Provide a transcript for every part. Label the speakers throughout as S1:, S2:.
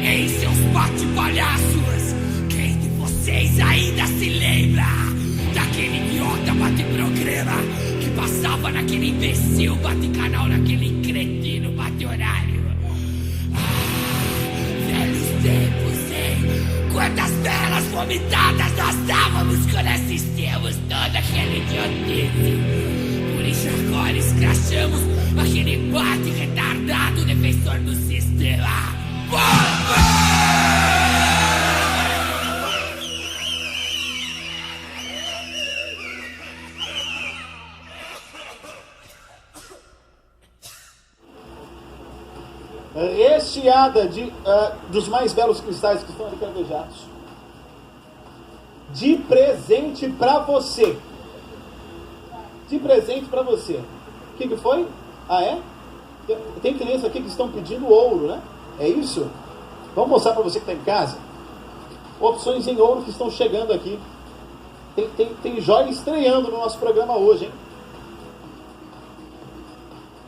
S1: Ei, seus bate-palhaços! Quem de vocês ainda se lembra daquele idiota bate-programa que passava naquele imbecil bate-canal, naquele cretino bate-horário? Velhos tempos, hein? Quantas belas vomitadas nós dávamos quando assistíamos toda aquela idiotice! Por isso agora escrachamos aquele bate retardado defensor do sistema!
S2: Recheada dos mais belos cristais que estão ali cravejados. De presente pra você. De presente pra você. O que foi? Ah, é? Tem crianças aqui que estão pedindo ouro, né? É isso? Vamos mostrar pra você que está em casa. Opções em ouro que estão chegando aqui. Tem joia estreando no nosso programa hoje, hein?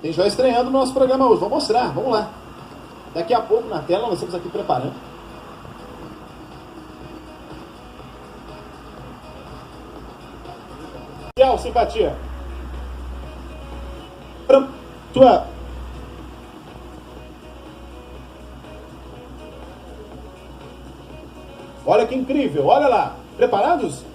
S2: Tem joia estreando no nosso programa hoje. Vou mostrar, vamos lá. Daqui a pouco na tela nós estamos aqui preparando. Tchau, simpatia. Tua. Olha que incrível, olha lá. Preparados?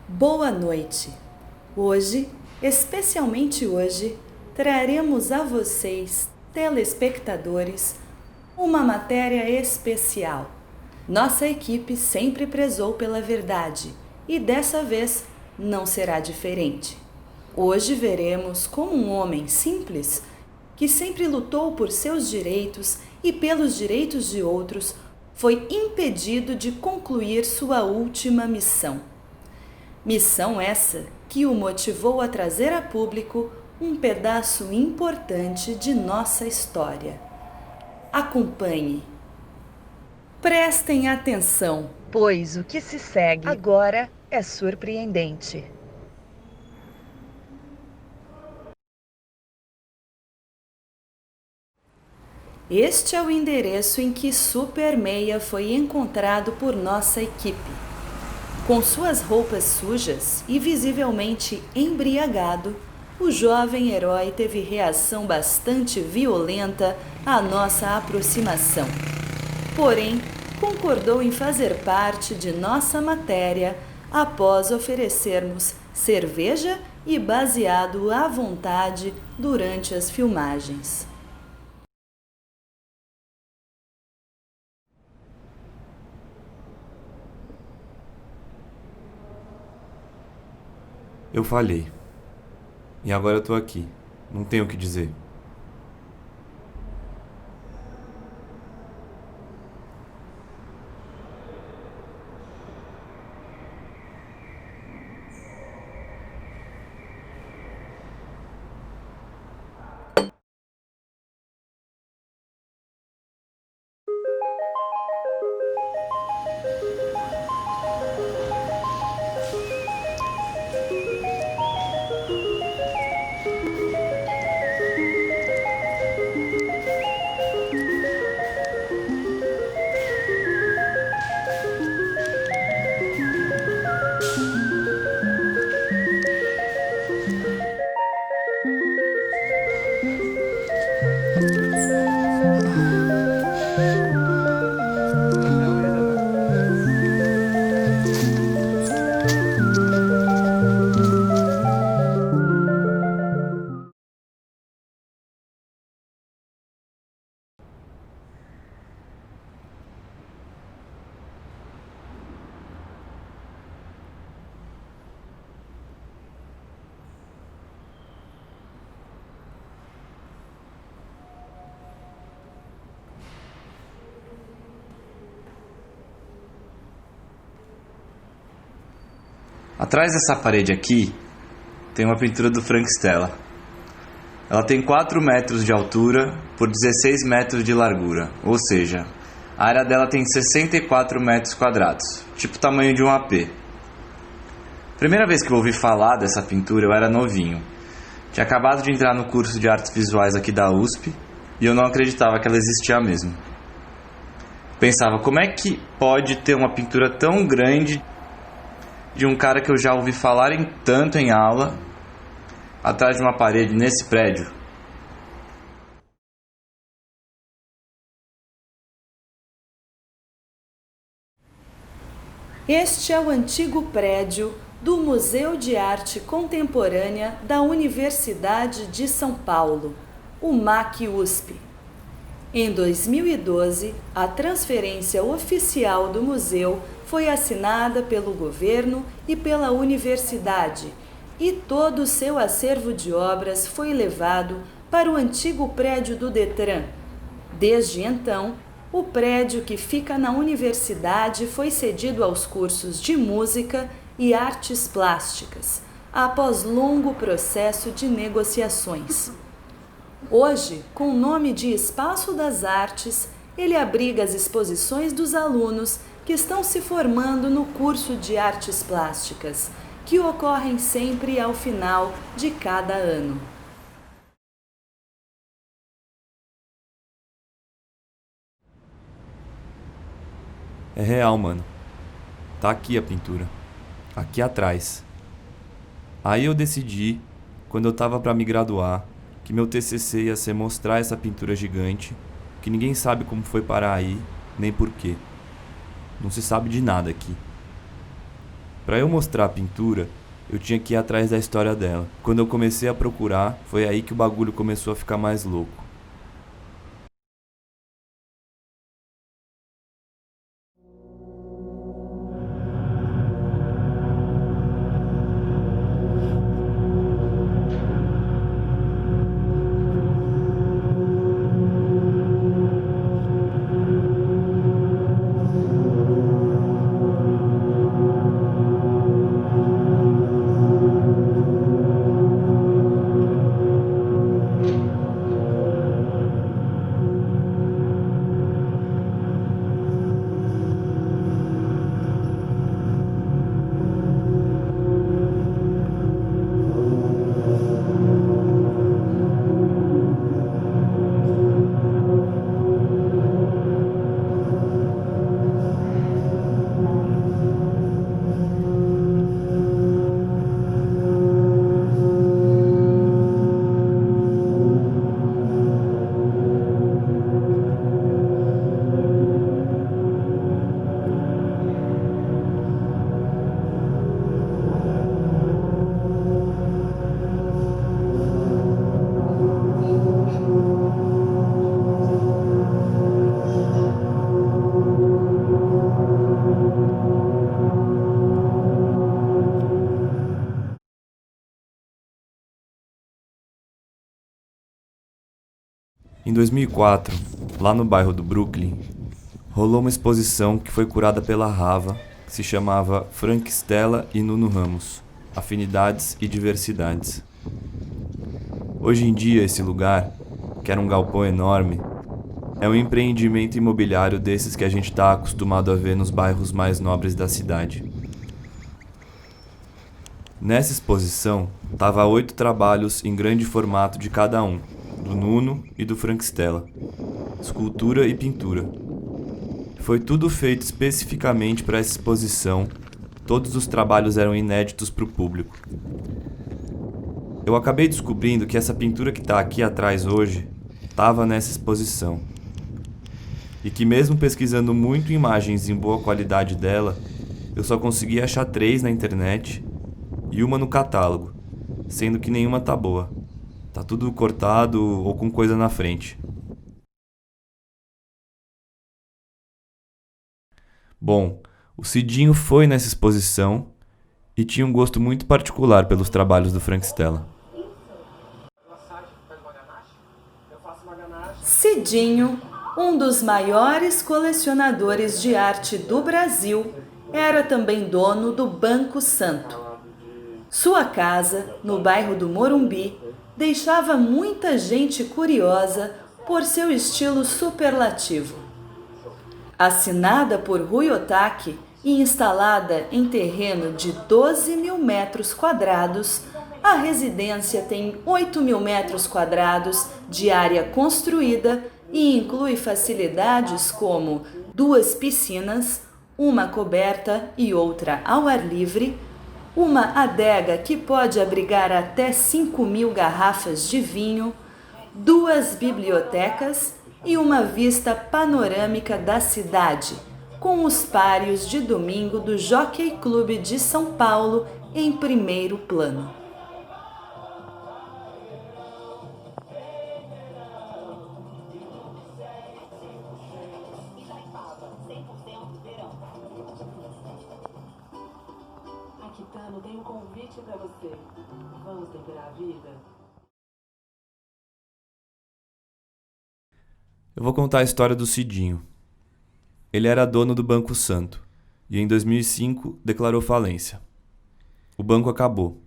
S3: Boa noite. Hoje, especialmente hoje, traremos a vocês, telespectadores, uma matéria especial. Nossa equipe sempre prezou pela verdade e dessa vez não será diferente. Hoje veremos como um homem simples, que sempre lutou por seus direitos e pelos direitos de outros, foi impedido de concluir sua última missão. Missão essa que o motivou a trazer a público um pedaço importante de nossa história. Acompanhe. Prestem atenção, pois o que se segue agora é surpreendente. Este é o endereço em que Super Meia foi encontrado por nossa equipe. Com suas roupas sujas e visivelmente embriagado, o jovem herói teve reação bastante violenta à nossa aproximação. Porém, concordou em fazer parte de nossa matéria após oferecermos cerveja e baseado à vontade durante as filmagens.
S4: Eu falhei. E agora eu tô aqui. Não tenho o que dizer.
S5: Atrás dessa parede aqui tem uma pintura do Frank Stella. Ela tem 4 metros de altura por 16 metros de largura, ou seja, a área dela tem 64 metros quadrados, tipo o tamanho de um AP. Primeira vez que eu ouvi falar dessa pintura eu era novinho. Tinha acabado de entrar no curso de artes visuais aqui da USP e eu não acreditava que ela existia mesmo. Pensava, como é que pode ter uma pintura tão grande de um cara que eu já ouvi falar tanto em aula atrás de uma parede nesse prédio?
S3: Este é o antigo prédio do Museu de Arte Contemporânea da Universidade de São Paulo, o MAC-USP. Em 2012, a transferência oficial do museu foi assinada pelo governo e pela universidade, e todo o seu acervo de obras foi levado para o antigo prédio do Detran. Desde então, o prédio que fica na universidade foi cedido aos cursos de música e artes plásticas, após longo processo de negociações. Hoje, com o nome de Espaço das Artes, ele abriga as exposições dos alunos que estão se formando no curso de artes plásticas, que ocorrem sempre ao final de cada ano.
S4: É real, mano. Tá aqui a pintura. Aqui atrás. Aí eu decidi, quando eu tava pra me graduar, que meu TCC ia ser mostrar essa pintura gigante, que ninguém sabe como foi parar aí, nem porquê. Não se sabe de nada aqui. Pra eu mostrar a pintura, eu tinha que ir atrás da história dela. Quando eu comecei a procurar, foi aí que o bagulho começou a ficar mais louco. Em 2004, lá no bairro do Brooklyn, rolou uma exposição que foi curada pela Rava, que se chamava Frank Stella e Nuno Ramos, Afinidades e Diversidades. Hoje em dia, esse lugar, que era um galpão enorme, é um empreendimento imobiliário desses que a gente está acostumado a ver nos bairros mais nobres da cidade. Nessa exposição, tava 8 trabalhos em grande formato de cada um, do Nuno e do Frank Stella, escultura e pintura. Foi tudo feito especificamente para essa exposição, todos os trabalhos eram inéditos para o público. Eu acabei descobrindo que essa pintura que está aqui atrás hoje estava nessa exposição. E que mesmo pesquisando muito imagens em boa qualidade dela, eu só consegui achar 3 na internet e uma no catálogo, sendo que nenhuma tá boa. Tá tudo cortado ou com coisa na frente. Bom, o Cidinho foi nessa exposição e tinha um gosto muito particular pelos trabalhos do Frank Stella.
S3: Cidinho, um dos maiores colecionadores de arte do Brasil, era também dono do Banco Santo, Sua casa, no bairro do Morumbi, deixava muita gente curiosa por seu estilo superlativo. Assinada por Rui Otaki e instalada em terreno de 12 mil metros quadrados, a residência tem 8 mil metros quadrados de área construída e inclui facilidades como 2 piscinas, uma coberta e outra ao ar livre, uma adega que pode abrigar até 5 mil garrafas de vinho, 2 bibliotecas e uma vista panorâmica da cidade, com os páreos de domingo do Jockey Clube de São Paulo em primeiro plano.
S6: Aquitano, tem um convite para você. Vamos temperar a vida?
S4: Eu vou contar a história do Cidinho. Ele era dono do Banco Santo e em 2005 declarou falência. O banco acabou.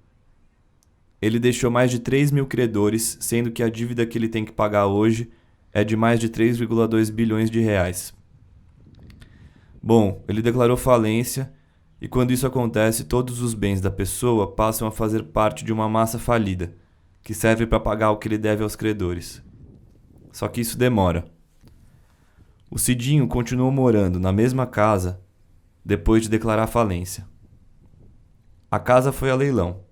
S4: Ele deixou mais de 3 mil credores, sendo que a dívida que ele tem que pagar hoje é de mais de 3,2 bilhões de reais. Bom, ele declarou falência e quando isso acontece, todos os bens da pessoa passam a fazer parte de uma massa falida, que serve para pagar o que ele deve aos credores. Só que isso demora. O Cidinho continuou morando na mesma casa depois de declarar falência. A casa foi a leilão,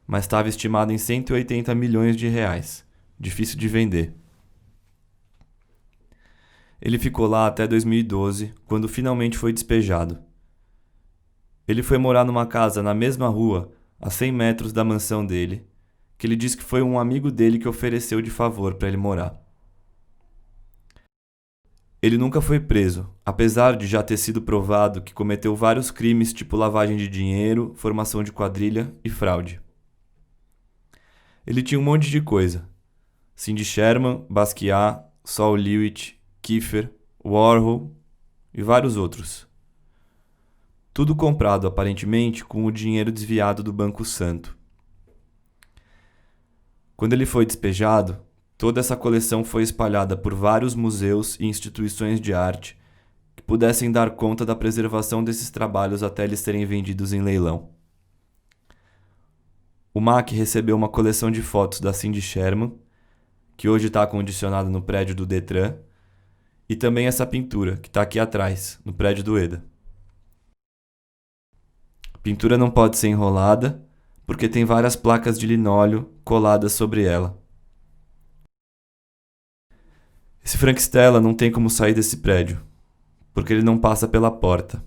S4: mas estava estimada em 180 milhões de reais, difícil de vender. Ele ficou lá até 2012, quando finalmente foi despejado. Ele foi morar numa casa na mesma rua, a 100 metros da mansão dele, que ele disse que foi um amigo dele que ofereceu de favor para ele morar. Ele nunca foi preso, apesar de já ter sido provado que cometeu vários crimes tipo lavagem de dinheiro, formação de quadrilha e fraude. Ele tinha um monte de coisa. Cindy Sherman, Basquiat, Sol Lewitt, Kiefer, Warhol e vários outros. Tudo comprado, aparentemente, com o dinheiro desviado do Banco Santo. Quando ele foi despejado, toda essa coleção foi espalhada por vários museus e instituições de arte que pudessem dar conta da preservação desses trabalhos até eles serem vendidos em leilão. O MAC recebeu uma coleção de fotos da Cindy Sherman, que hoje está acondicionada no prédio do Detran, e também essa pintura, que está aqui atrás, no prédio do EDA. A pintura não pode ser enrolada, porque tem várias placas de linóleo coladas sobre ela. Esse Frank Stella não tem como sair desse prédio, porque ele não passa pela porta.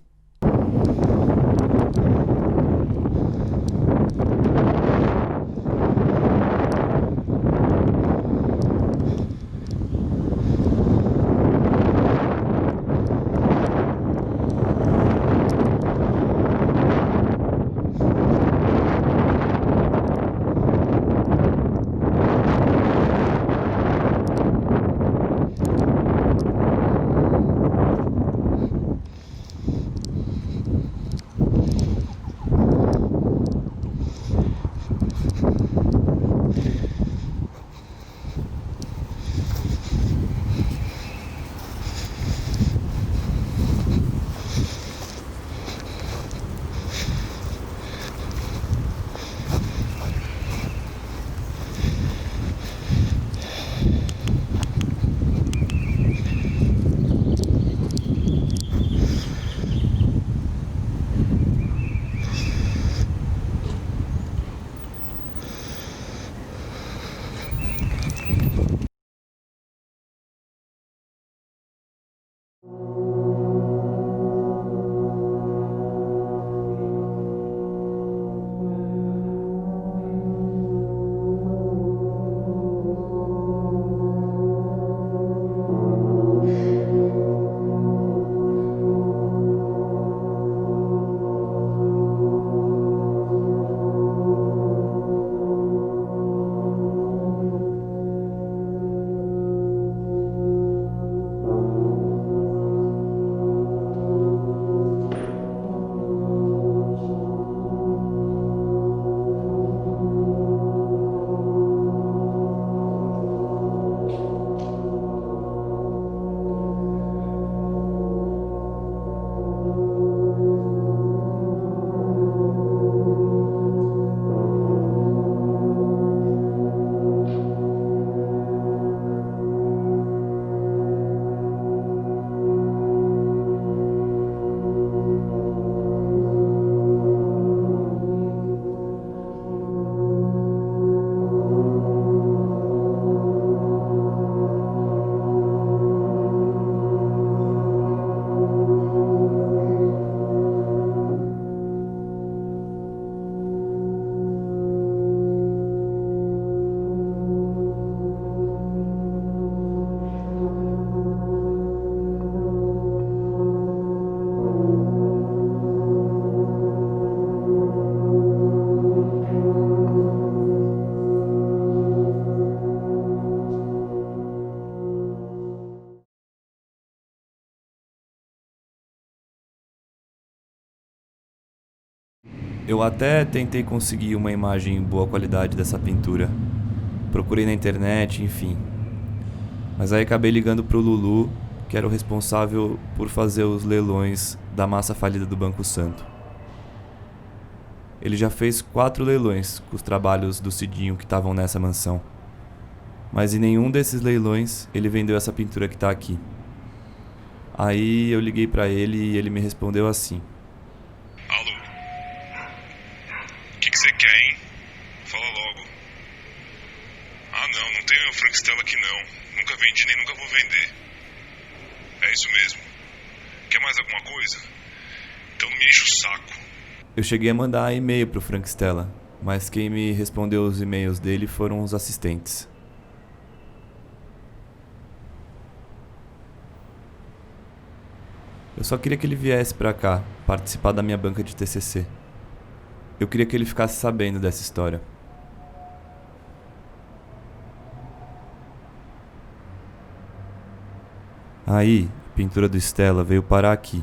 S4: Eu até tentei conseguir uma imagem em boa qualidade dessa pintura. Procurei na internet, enfim. Mas aí acabei ligando pro Lulu, que era o responsável por fazer os leilões da massa falida do Banco Santo. Ele já fez 4 leilões com os trabalhos do Cidinho que estavam nessa mansão. Mas em nenhum desses leilões ele vendeu essa pintura que tá aqui. Aí eu liguei pra ele e ele me respondeu assim:
S7: Alô? O que você quer, hein? Fala logo. Ah, não tenho Frank Stella aqui não. Nunca vendi nem nunca vou vender. É isso mesmo. Quer mais alguma coisa? Então não me enche o saco.
S4: Eu cheguei a mandar e-mail pro Frank Stella, mas quem me respondeu os e-mails dele foram os assistentes. Eu só queria que ele viesse pra cá, participar da minha banca de TCC. Eu queria que ele ficasse sabendo dessa história. Aí, a pintura do Stella veio parar aqui,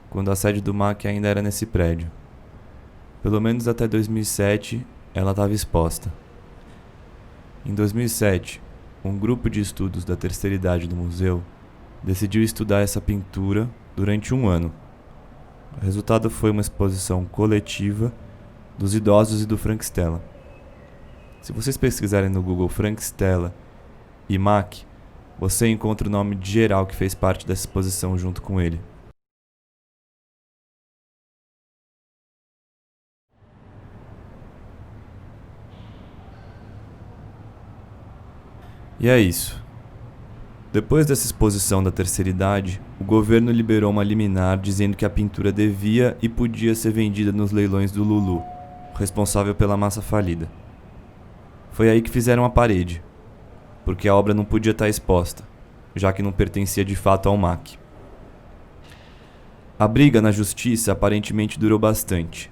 S4: quando a sede do MAC ainda era nesse prédio. Pelo menos até 2007, ela estava exposta. Em 2007, um grupo de estudos da terceira idade do museu decidiu estudar essa pintura durante 1 ano. O resultado foi uma exposição coletiva dos idosos e do Frank Stella. Se vocês pesquisarem no Google Frank Stella e MAC, você encontra o nome de geral que fez parte dessa exposição junto com ele. E é isso. Depois dessa exposição da terceira idade, o governo liberou uma liminar dizendo que a pintura devia e podia ser vendida nos leilões do Lulu, responsável pela massa falida. Foi aí que fizeram a parede, porque a obra não podia estar exposta, já que não pertencia de fato ao MAC. A briga na justiça aparentemente durou bastante.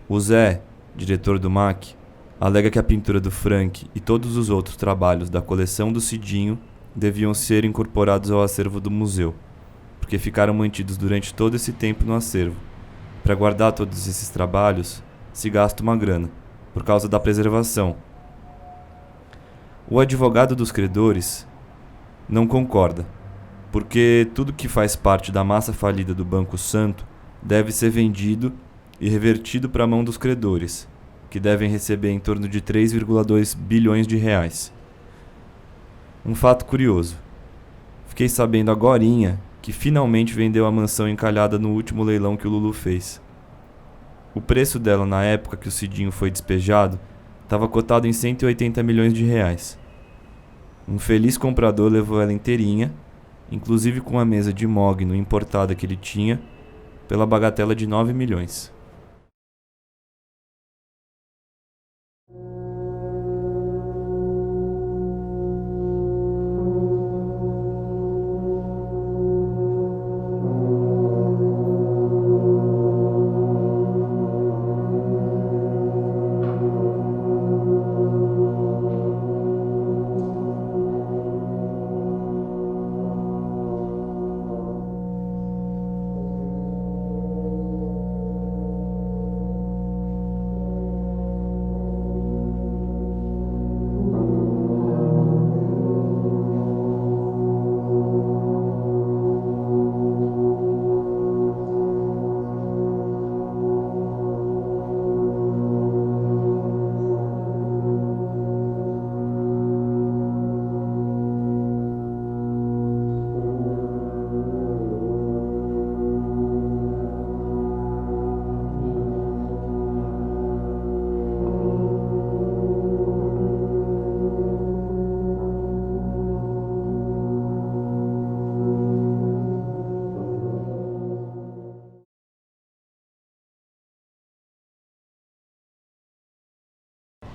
S4: O Zé, diretor do MAC, alega que a pintura do Frank e todos os outros trabalhos da coleção do Cidinho deviam ser incorporados ao acervo do museu, porque ficaram mantidos durante todo esse tempo no acervo. Para guardar todos esses trabalhos, se gasta uma grana, por causa da preservação. O advogado dos credores não concorda, porque tudo que faz parte da massa falida do Banco Santo deve ser vendido e revertido para a mão dos credores, que devem receber em torno de 3,2 bilhões de reais. Um fato curioso. Fiquei sabendo agorinha que finalmente vendeu a mansão encalhada no último leilão que o Lulu fez. O preço dela na época que o Cidinho foi despejado estava cotado em 180 milhões de reais. Um feliz comprador levou ela inteirinha, inclusive com a mesa de mogno importada que ele tinha, pela bagatela de 9 milhões.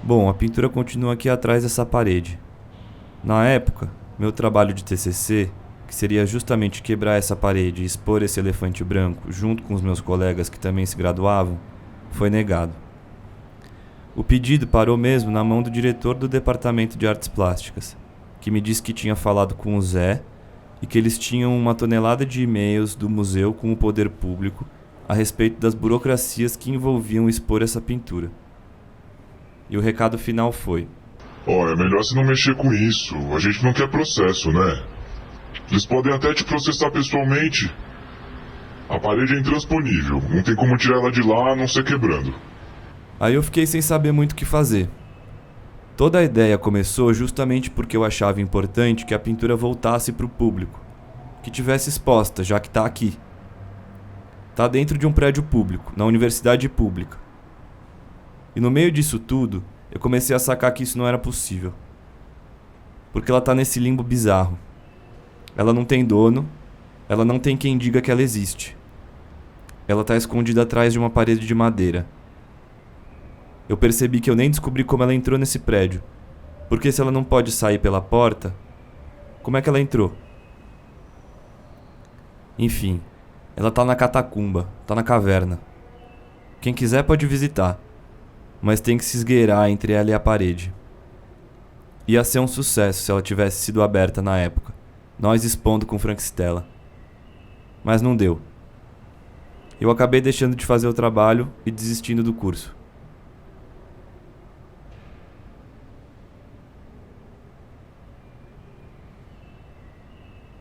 S4: Bom, a pintura continua aqui atrás dessa parede. Na época, meu trabalho de TCC, que seria justamente quebrar essa parede e expor esse elefante branco junto com os meus colegas que também se graduavam, foi negado. O pedido parou mesmo na mão do diretor do Departamento de Artes Plásticas, que me disse que tinha falado com o Zé e que eles tinham 1 tonelada de e-mails do museu com o poder público a respeito das burocracias que envolviam expor essa pintura. E o recado final foi:
S7: Ó, é melhor você não mexer com isso. A gente não quer processo, né? Eles podem até te processar pessoalmente. A parede é intransponível. Não tem como tirar ela de lá a não ser quebrando.
S4: Aí eu fiquei sem saber muito o que fazer. Toda a ideia começou justamente porque eu achava importante que a pintura voltasse para o público, que tivesse exposta, já que está aqui. Está dentro de um prédio público, na universidade pública. E no meio disso tudo, eu comecei a sacar que isso não era possível. Porque ela está nesse limbo bizarro. Ela não tem dono, ela não tem quem diga que ela existe. Ela está escondida atrás de uma parede de madeira. Eu percebi que eu nem descobri como ela entrou nesse prédio. Porque se ela não pode sair pela porta, como é que ela entrou? Enfim, ela tá na catacumba, tá na caverna. Quem quiser pode visitar, mas tem que se esgueirar entre ela e a parede. Ia ser um sucesso se ela tivesse sido aberta na época, nós expondo com Frank Stella. Mas não deu. Eu acabei deixando de fazer o trabalho e desistindo do curso.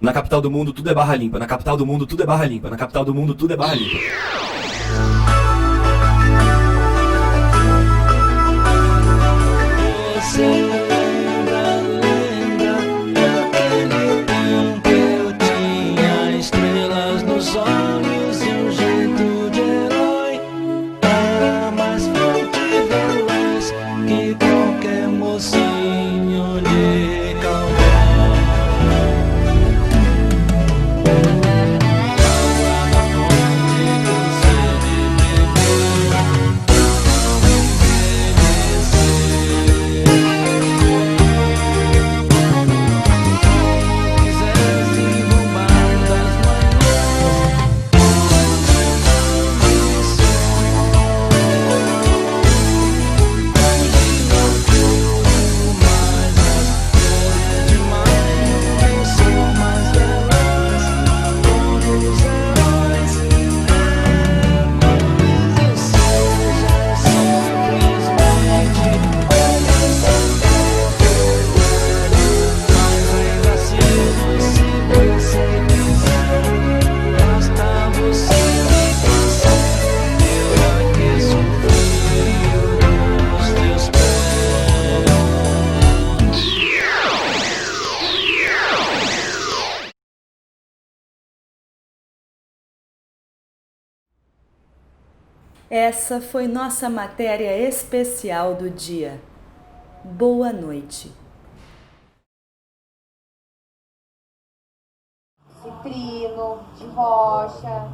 S4: Na capital do mundo tudo é barra limpa, na capital do mundo tudo é barra limpa, na capital do mundo tudo é barra limpa.
S8: Você lembra daquele tempo eu tinha estrelas nos olhos e um jeito de herói. Era mais forte e veloz que qualquer mocinho de cowboy.
S3: Essa foi nossa matéria especial do dia. Boa noite.
S9: Citrino, de rocha,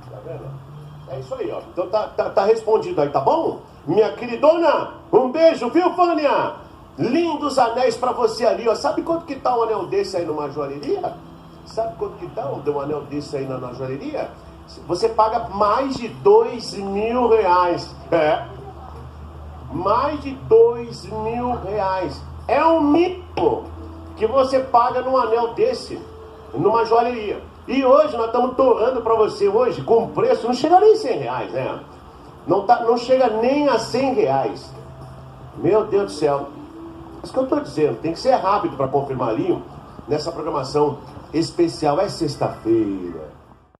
S2: Tá vendo? É isso aí, ó. Então tá respondido aí, tá bom? Minha queridona, um beijo, viu, Vânia? Lindos anéis pra você ali, ó. Sabe quanto que tá um anel desse aí numa joalheria? Sabe quanto que tá um anel desse aí na joalheria? Você paga mais de R$2.000. É. Mais de R$2.000. É um mínimo que você paga num anel desse, numa joalheria. E hoje nós estamos torrando para você hoje, com preço, não chega nem R$100, né? Não chega nem a R$100. Meu Deus do céu. Isso que eu estou dizendo, tem que ser rápido para confirmar ali nessa programação especial. É sexta-feira.